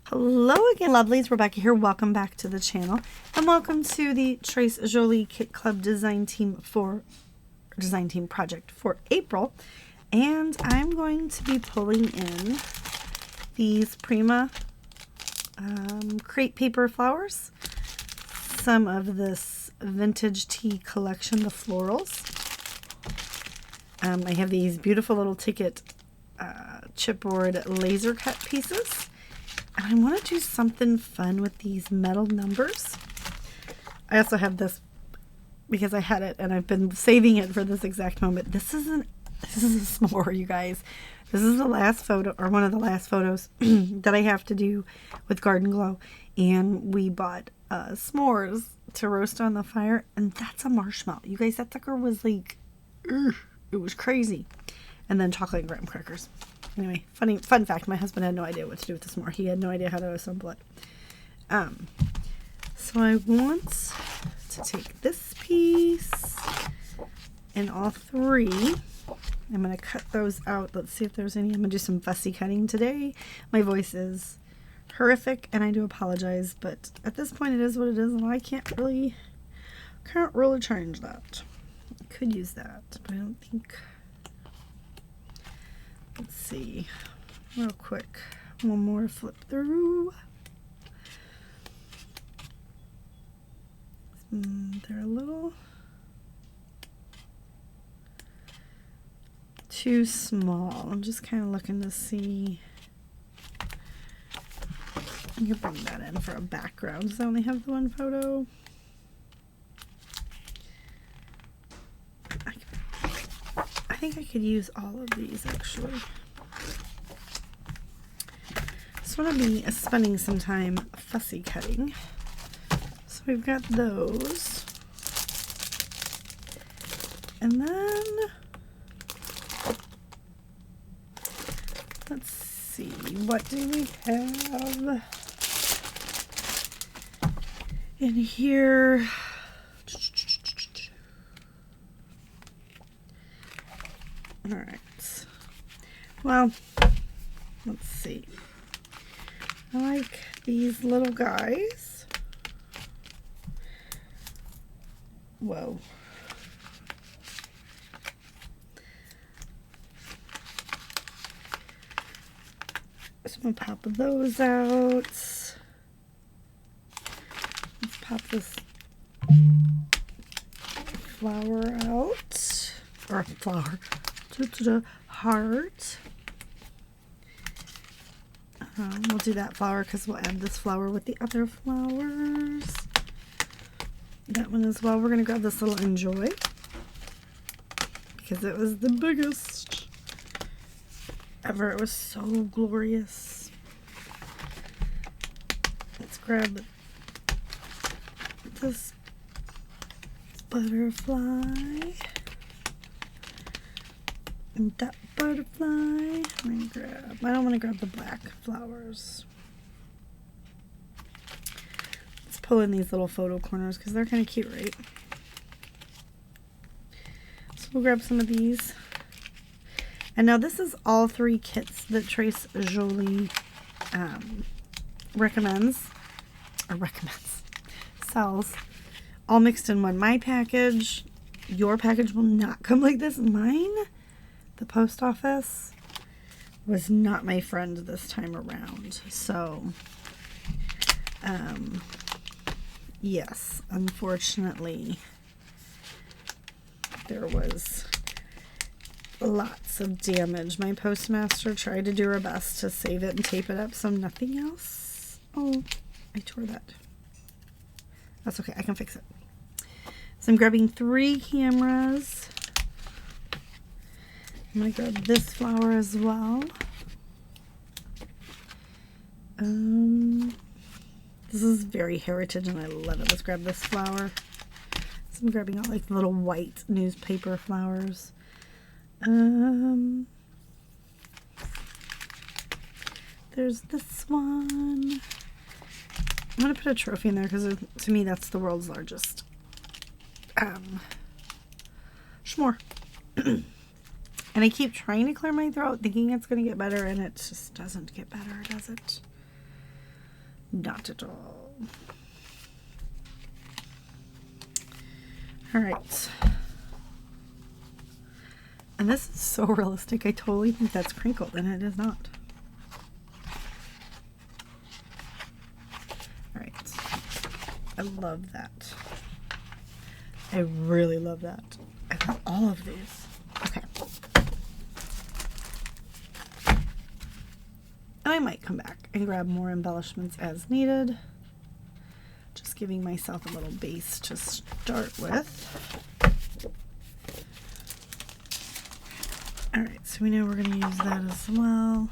Hello again, lovelies. Rebecca here. Welcome back to the channel, and welcome to the Trace Jolie Kit Club design team project for April. And I'm going to be pulling in these Prima crepe paper flowers, some of this vintage tea collection, the florals. I have these beautiful little ticket chipboard laser cut pieces. And I want to do something fun with these metal numbers. I also have this because I had it and I've been saving it for this exact moment. This is a s'more, you guys. This is the last photo, or one of the last photos that I have to do with Garden Glow. And we bought s'mores to roast on the fire, and that's a marshmallow. You guys, that sucker was like, it was crazy. And then chocolate and graham crackers. Anyway, fun fact, my husband had no idea what to do with this s'more. He had no idea how to assemble it. So I want to take this piece and all three. I'm going to cut those out. Let's see if there's any. I'm going to do some fussy cutting today. My voice is horrific, and I do apologize, but at this point it is what it is, and I can't really change that. I could use that, but I don't think... Let's see, real quick, one more flip through. They're a little too small. I'm just kind of looking to see. I can bring that in for a background. Does I only have the one photo? I think I could use all of these actually. Just want to be spending some time fussy cutting. So we've got those. And then let's see, what do we have in here? All right. Well, let's see. I like these little guys. Whoa. So I'm going to pop those out. Let's pop this flower out. Or flower. Heart. We'll do that flower because we'll add this flower with the other flowers. That one as well. We're going to grab this little Enjoy because it was the biggest ever. It was so glorious. Let's grab this butterfly. And that butterfly, I don't want to grab the black flowers. Let's pull in these little photo corners because they're kind of cute, right? So we'll grab some of these. And now this is all three kits that Trace Jolie sells, all mixed in one. My package, your package will not come like this. Mine, the post office, was not my friend this time around. So, yes, unfortunately, there was lots of damage. My postmaster tried to do her best to save it and tape it up so nothing else. Oh, I tore that. That's okay, I can fix it. So I'm grabbing 3 cameras. I'm going to grab this flower as well. This is very heritage and I love it. Let's grab this flower. So I'm grabbing all like the little white newspaper flowers. There's this one. I'm going to put a trophy in there because to me that's the world's largest s'more. And I keep trying to clear my throat thinking it's going to get better, and it just doesn't get better, does it? Not at all. All right. And this is so realistic. I totally think that's crinkled, and it is not. All right. I love that. I really love that. I love all of these. Okay. And I might come back and grab more embellishments as needed. Just giving myself a little base to start with. All right, so we know we're going to use that as well.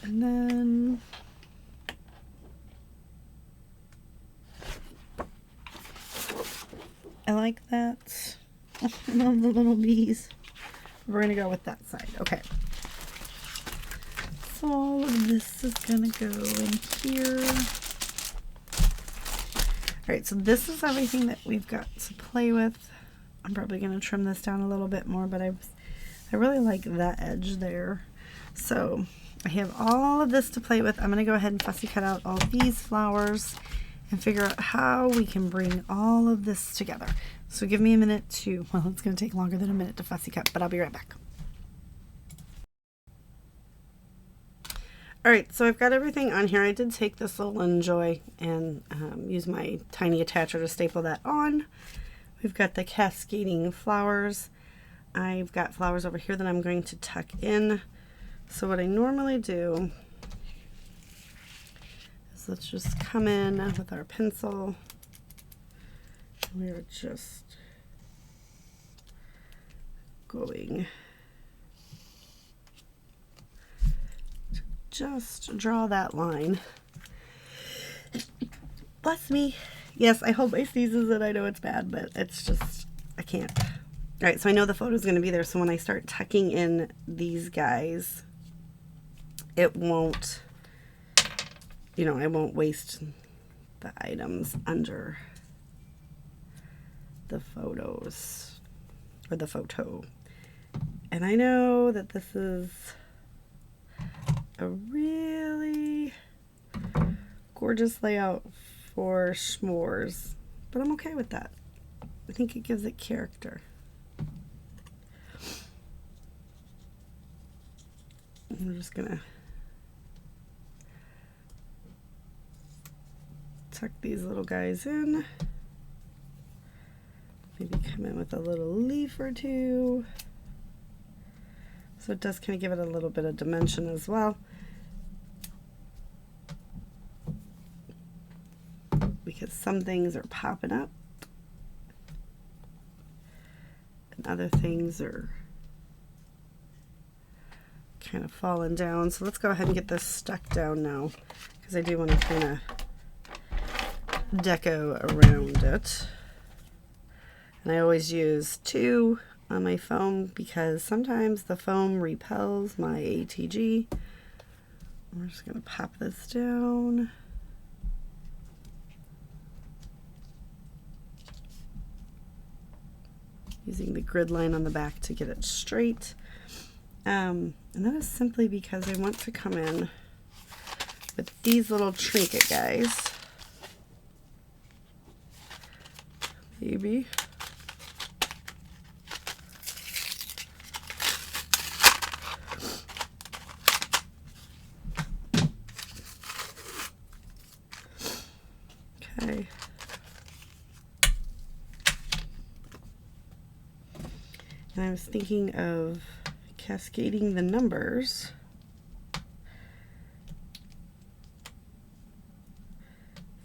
And then I like that. I love the little bees. We're going to go with that side. Okay. So all of this is going to go in here. All right, so this is everything that we've got to play with. I'm probably going to trim this down a little bit more, but I really like that edge there. So I have all of this to play with. I'm going to go ahead and fussy cut out all these flowers and figure out how we can bring all of this together. So give me a minute to, well, it's going to take longer than a minute to fussy cut, but I'll be right back. All right, so I've got everything on here. I did take this little Enjoy and use my tiny attacher to staple that on. We've got the cascading flowers. I've got flowers over here that I'm going to tuck in. So what I normally do is let's just come in with our pencil. We are just going to just draw that line. Bless me. Yes, I hold my sneezes and I know it's bad, but it's just, I can't. All right, so I know the photo is going to be there, so when I start tucking in these guys, it won't, you know, I won't waste the items under the photos, or the photo. And I know that this is a really gorgeous layout for s'mores, but I'm okay with that. I think it gives it character. I'm just gonna tuck these little guys in. Maybe come in with a little leaf or two. So it does kind of give it a little bit of dimension as well. Because some things are popping up and other things are kind of falling down. So let's go ahead and get this stuck down now, because I do want to kind of deco around it. And I always use 2 on my foam because sometimes the foam repels my ATG. We're just going to pop this down. Using the grid line on the back to get it straight. And that is simply because I want to come in with these little trinket guys. Maybe. Okay. And I was thinking of cascading the numbers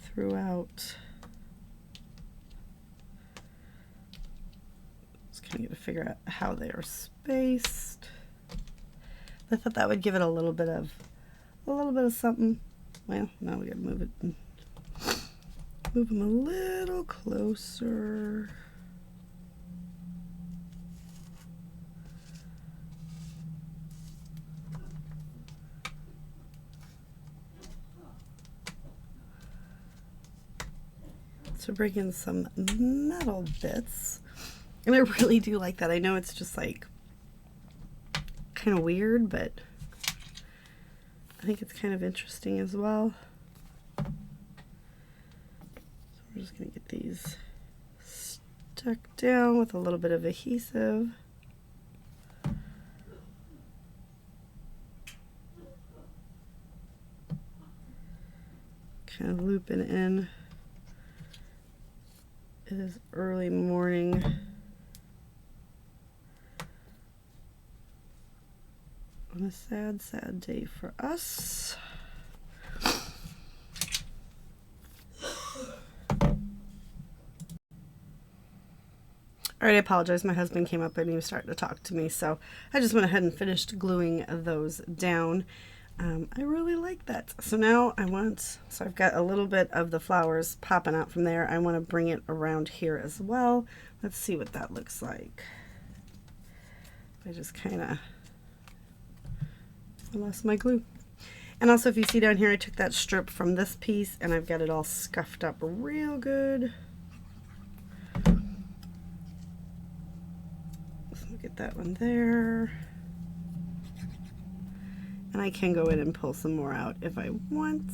throughout. Just kind of got to figure out how they are spaced. I thought that would give it a little bit of something. Well, now we got to move it. Move them a little closer. To bring in some metal bits. And I really do like that. I know it's just like kind of weird, but I think it's kind of interesting as well. So we're just going to get these stuck down with a little bit of adhesive. Kind of looping in. It is early morning. On a sad, sad day for us. All right, I apologize. My husband came up and he was starting to talk to me, so I just went ahead and finished gluing those down. I really like that. So now so I've got a little bit of the flowers popping out from there. I want to bring it around here as well. Let's see what that looks like. I just kind of lost my glue. And also, if you see down here, I took that strip from this piece and I've got it all scuffed up real good. So get that one there. And I can go in and pull some more out if I want.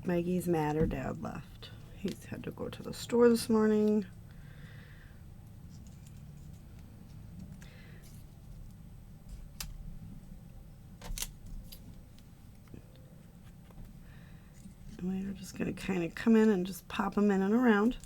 Maggie's mad her dad left. He's had to go to the store this morning. And we're just going to kind of come in and just pop them in and around.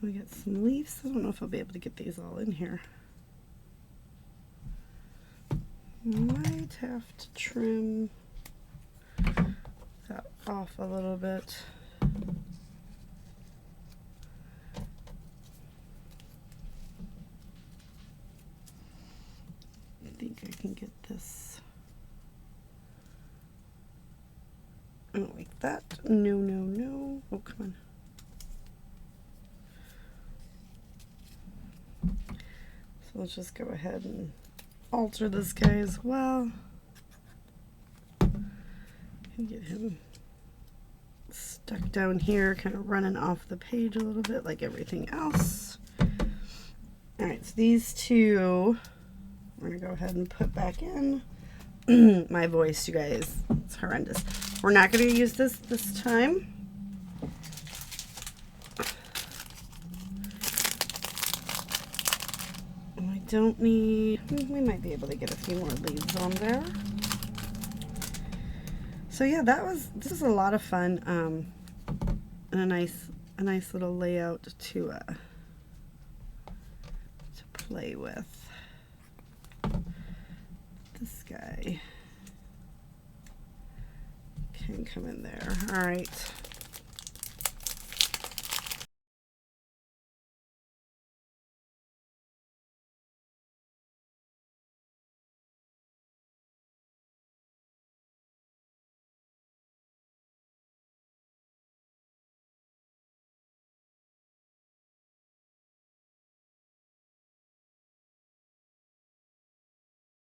We got some leaves. I don't know if I'll be able to get these all in here. Might have to trim that off a little bit. I think I can get this. I don't like that. No, no, no. Oh, come on. So let's just go ahead and alter this guy as well. And get him stuck down here, kind of running off the page a little bit like everything else. All right, so these two we're gonna go ahead and put back in. My voice, you guys, it's horrendous. We're not gonna use this time. I don't need, we might be able to get a few more leaves on there. So yeah, this is a lot of fun, and a nice little layout to play with. This guy can come in there. All right.